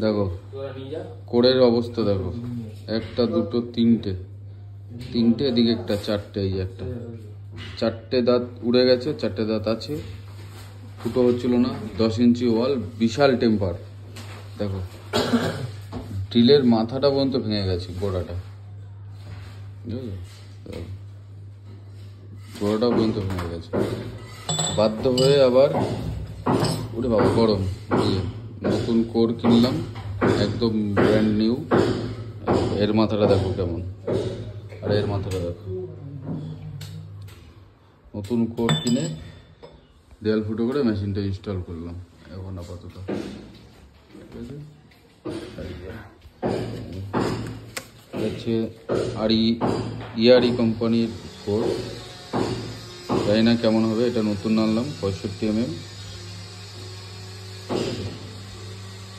দেখো কোরের অবস্থা দেখো, একটা দুটো তিনটে, এদিকে একটা চারটে, এই একটা চারটে দাঁত উড়ে গেছে, চারটে দাঁত আছে, ফুটো হচ্ছিল না। 10 ইঞ্চি ওয়াল, বিশাল টেম্পার। দেখো ড্রিলের মাথাটা পর্যন্ত ভেঙে গেছে, গোড়াটা, গোড়াটা পর্যন্ত ভেঙে গেছে। বাধ্য হয়ে আবার, ওরে বাবা গরম, নতুন কোর কিনলাম, একদম ব্র্যান্ড নিউ। এর মাথাটা দেখো কেমন, আর এর মাথাটা দেখো। নতুন কোর কিনে 1.5 ফুটো করে মেশিনটা ইনস্টল করলাম এখন আপাতত, ঠিক আছে। হচ্ছে ইয়ারি কোম্পানির কোর, জানি না কেমন হবে, এটা নতুন আনলাম 65 mm।